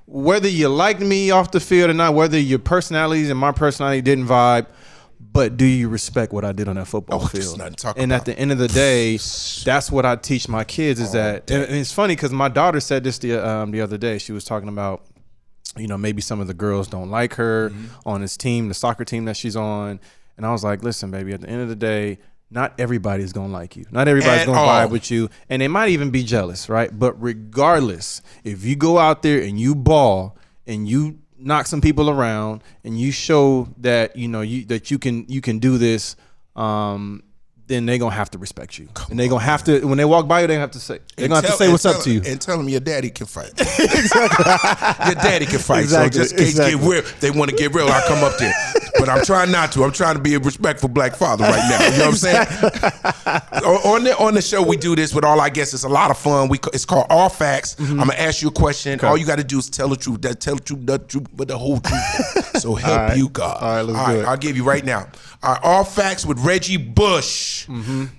whether you liked me off the field or not, whether your personalities and my personality didn't vibe, but do you respect what I did on that football field? And at the end of the day, that's what I teach my kids, is that, and it's funny because my daughter said this the other day. She was talking about, maybe some of the girls don't like her on this team, the soccer team that she's on. And I was like, listen, baby, at the end of the day, not everybody's going to like you. Not everybody's going to vibe with you. And they might even be jealous, right? But regardless, if you go out there and you ball and you knock some people around and you show that that you can do this, then they're gonna have to respect you. And they're gonna have to, when they walk by you, they're gonna have to say what's up to you.
And tell them your daddy can fight. Exactly. Your daddy can fight. Exactly. So just get real. They want to get real, I'll come up there. But I'm trying not to. I'm trying to be a respectful black father right now. You know what I'm saying? On the show, we do this with all our guests. It's a lot of fun. It's called All Facts. I'm going to ask you a question. Okay. All you got to do is tell the truth. Tell the truth, the truth, but the whole truth. So help you God.
All right, let's do it.
I'll give you right now. All Facts with Reggie Bush.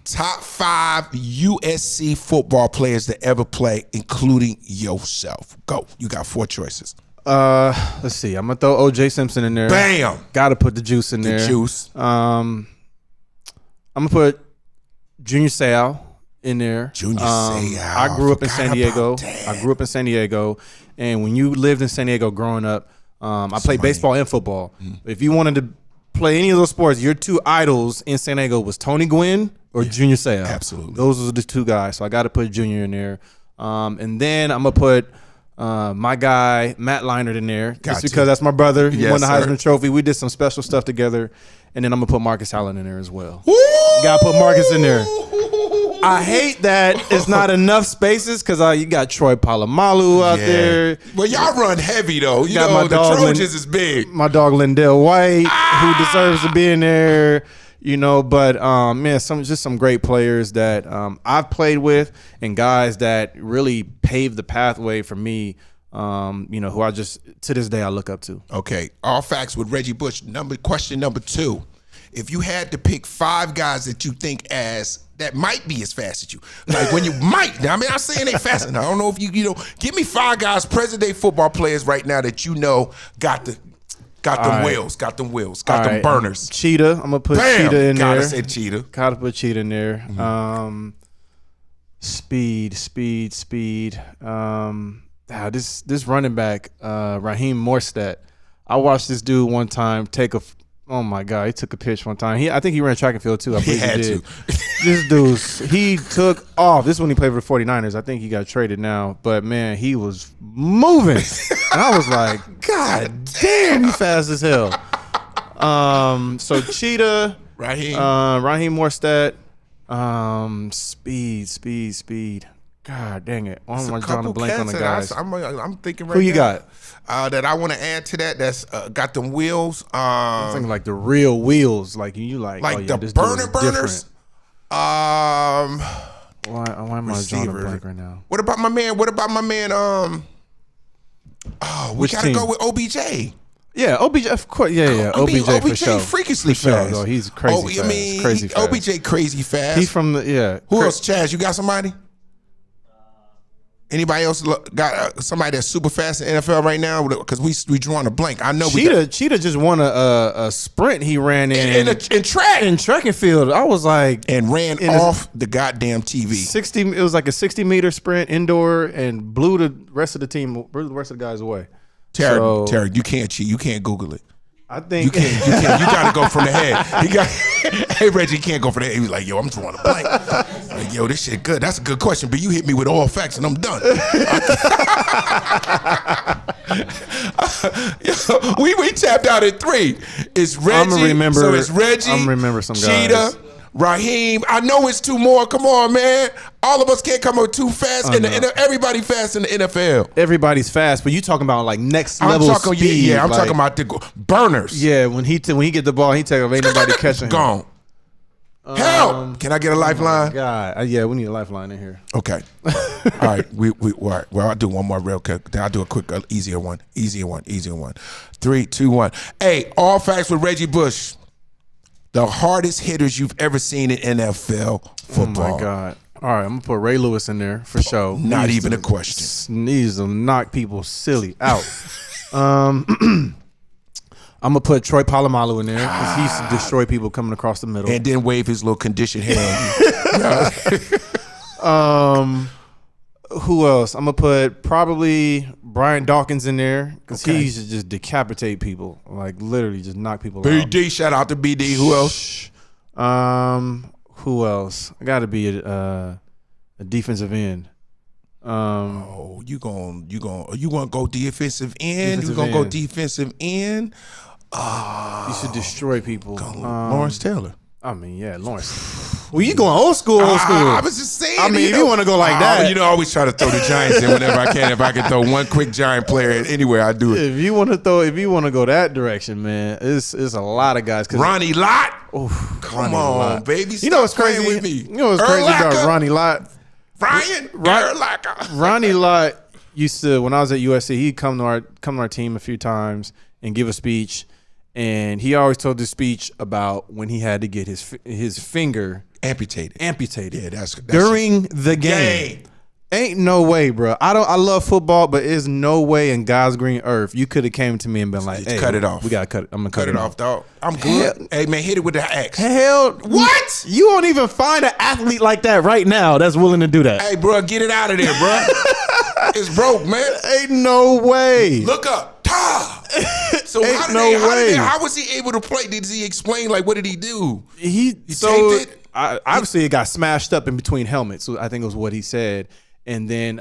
Top 5 USC football players that ever play, including yourself. Go. You got 4 choices.
Let's see. I'm gonna throw O.J. Simpson in there.
Bam.
Got to put the juice in there.
The juice.
I'm gonna put Junior Seau in there.
Junior Seau.
I grew up in San Diego. And when you lived in San Diego growing up, I played baseball and football. If you wanted to play any of those sports, your 2 idols in San Diego was Tony Gwynn or Junior Seau.
Absolutely.
Those were the 2 guys. So I got to put Junior in there. And then I'm gonna put my guy Matt Leinart in there, just because that's my brother. He won the Heisman Trophy. We did some special stuff together, and then I'm gonna put Marcus Allen in there as well. Gotta put Marcus in there. I hate that it's not enough spaces because you got Troy Polamalu out there.
Well, y'all run heavy though. You
got
know,
my
the
dog
Trojans is big.
My dog Lindell White, who deserves to be in there. You know, but man, some great players that I've played with and guys that really paved the pathway for me. You know, who I just to this day I look up to.
Okay, all facts with Reggie Bush. Question number 2: if you had to pick 5 guys that you think that might be as fast as you, like when you might. Now, I mean, I'm saying they fast enough. I don't know if you know. Give me 5 guys, present day football players right now that you know got them wheels, got them burners.
Cheetah, I'm gonna put
Bam!
Cheetah in
Gotta
there.
say Cheetah.
Gotta put Cheetah in there.
Mm-hmm.
Speed. This running back, Raheem Morstead. I watched this dude one time take a. Oh my God, he took a pitch one time. I think he ran track and field too. I believe he did. This dude, he took off. This is when he played for the 49ers. I think he got traded now, but man, he was moving. And I was like, God damn, he fast as hell. So Cheetah, Raheem Morstead, speed. God dang it! I'm drawing a blank on the guys.
I'm thinking right now.
Who you got?
That I want to add to that. That's got them wheels.
I'm thinking like the real wheels, like you like.
Like
oh, yeah,
the burners.
Why am I drawing a blank right now?
What about my man? We gotta go with OBJ.
Yeah, OBJ, of course. Yeah. OBJ for sure.
Freakishly fast.
No, he's crazy fast. Crazy fast.
OBJ crazy fast.
He's from the
Who else? Chaz, you got somebody? Anybody else got somebody that's super fast in the NFL right now? Because we drawing a blank. I know
Cheetah just won a sprint. He ran in track and field. I was like,
and ran off the goddamn TV.
It was like a 60-meter sprint indoor and blew the rest of the guys away.
Terry, you can't cheat. You can't Google it.
I think
you can't. You got to go from the head. Hey Reggie, you can't go from the head. He was like, yo, I'm drawing a blank. Like, yo, this shit good. That's a good question, but you hit me with all facts and I'm done. we tapped out at 3. It's Reggie.
I'm gonna remember.
So it's Reggie.
I'm gonna remember some guys.
Cheetah, Raheem. I know it's 2 more. Come on, man. All of us can't come up too fast. Everybody fast in the NFL.
Everybody's fast, but you talking about like next level speed.
Yeah, I'm talking about the burners.
Yeah, when he get the ball, he take off. Ain't nobody catching him.
Gone. Help! Can I get a lifeline?
God, yeah, we need a lifeline in here.
Okay. All right. All right. Well, I'll do one more real quick. Then I'll do a quick, easier one. 3, 2, 1. Hey, all facts with Reggie Bush. The hardest hitters you've ever seen in NFL football.
Oh my God. All right, I'm gonna put Ray Lewis in there for sure.
Not even a question.
Needs to knock people silly out. I'm gonna put Troy Polamalu in there because he used to destroy people coming across the middle
and then wave his little conditioned hand.
Who else? I'm gonna put probably Brian Dawkins in there because he used to just decapitate people, like literally just knock people out.
BD, shout out to BD. Who else?
Who else? I got to be a defensive end.
You gonna go defensive end? You gonna go defensive end?
You should destroy people.
Lawrence Taylor.
I mean, yeah, Lawrence. Well, you going old school.
I was just saying.
I mean, if you want to go like that.
I always try to throw the Giants in whenever I can. If I can throw one quick Giant player anywhere, I do it.
If you want to go that direction, man, it's a lot of guys.
Ronnie Lott.
Come
on, baby.
You know what's crazy with me? You know what's crazy about Ronnie Lott? Ronnie Lott used to, when I was at USC, he'd come to our team a few times and give a speech. And he always told this speech about when he had to get his finger amputated.
Yeah, that's
during the game. Ain't no way, bro. I love football, but there's no way in God's green earth you could have came to me and been like, "Hey,
cut it off.
We gotta cut it. I'm gonna
cut it off, dog. I'm good. Hey, man, hit it with the axe.
Hell,
what?
You won't even find an athlete like that right now that's willing to do that.
Hey, bro, get it out of there, bro. It's broke, man.
Ain't no way.
Look up. So how was he able to play? Did he explain, like, what did he do? He taped it?
Obviously, it got smashed up in between helmets. So I think it was what he said. And then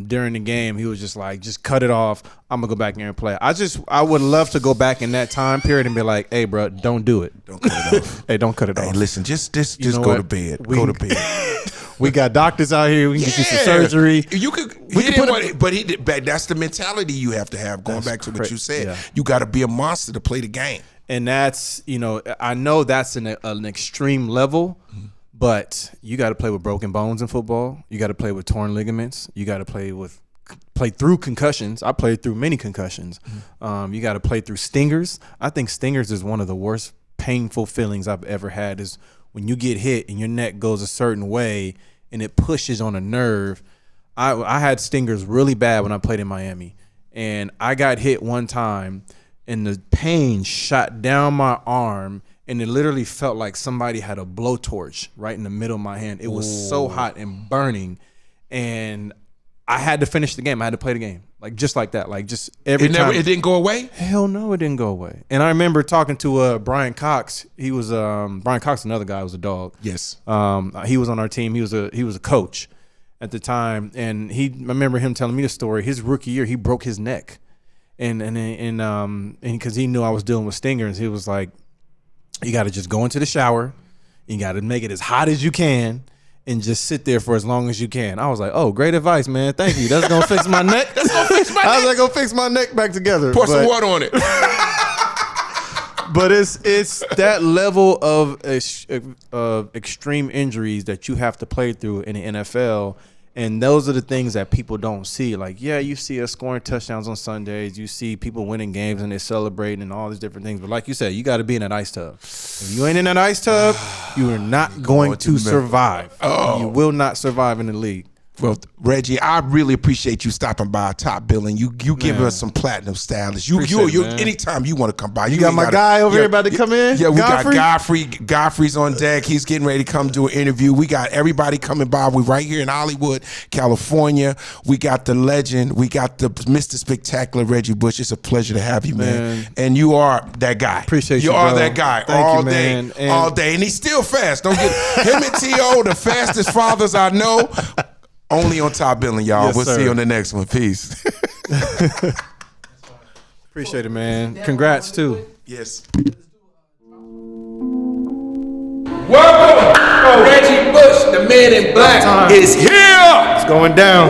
during the game, he was just like, just cut it off. I'm going to go back in there and play. I would love to go back in that time period and be like, hey, bro, don't do it.
Don't cut it off.
Hey, don't cut it off.
Hey, listen, just go to bed. Go to bed.
We got doctors out here. We can get you some surgery.
You could. That's the mentality you have to have. Going back to what you said, you got to be a monster to play the game.
And that's, I know that's an extreme level, but you got to play with broken bones in football. You got to play with torn ligaments. You got to play through concussions. I played through many concussions. You got to play through stingers. I think stingers is one of the worst painful feelings I've ever had, is when you get hit and your neck goes a certain way and it pushes on a nerve. I had stingers really bad when I played in Miami, and I got hit one time and the pain shot down my arm, and it literally felt like somebody had a blowtorch right in the middle of my hand. It was so hot and burning, and I had to finish the game. I had to play the game, just like that. Just every time.
It didn't go away?
Hell no, it didn't go away. And I remember talking to Brian Cox. He was Brian Cox, another guy, was a dog.
Yes.
He was on our team. He was a coach at the time, and I remember him telling me the story. His rookie year, he broke his neck, and because he knew I was dealing with stingers, he was like, "You got to just go into the shower. You got to make it as hot as you can, and just sit there for as long as you can." I was like, "Oh, great advice, man. Thank you. That's gonna fix my neck. That's gonna fix my neck. I was like, gonna fix my neck back together.
Pour some water on it."
But it's that level of extreme injuries that you have to play through in the NFL, and those are the things that people don't see. You see us scoring touchdowns on Sundays, you see people winning games and they're celebrating and all these different things. But like you said, you got to be in that ice tub. If you ain't in that ice tub, you are not going to survive. You will not survive in the league.
Well, Reggie, I really appreciate you stopping by Top Billin. You give us some platinum stylists. You anytime you want to come by.
You got my guy over here about to come in?
Yeah, we got Godfrey. Godfrey's on deck. He's getting ready to come do an interview. We got everybody coming by. We're right here in Hollywood, California. We got the legend. We got the Mr. Spectacular Reggie Bush. It's a pleasure to have you, man. And you are that guy.
Appreciate you,
You are that guy. All day. All day. And he's still fast. Don't get him and T.O., the fastest fathers I know. Only on Top Billin, y'all.
Yes,
we'll
sir.
see you on the next one. Peace.
Appreciate it, man. Congrats, too.
Yes. Welcome, Reggie Bush, the man in black, is here.
It's going down.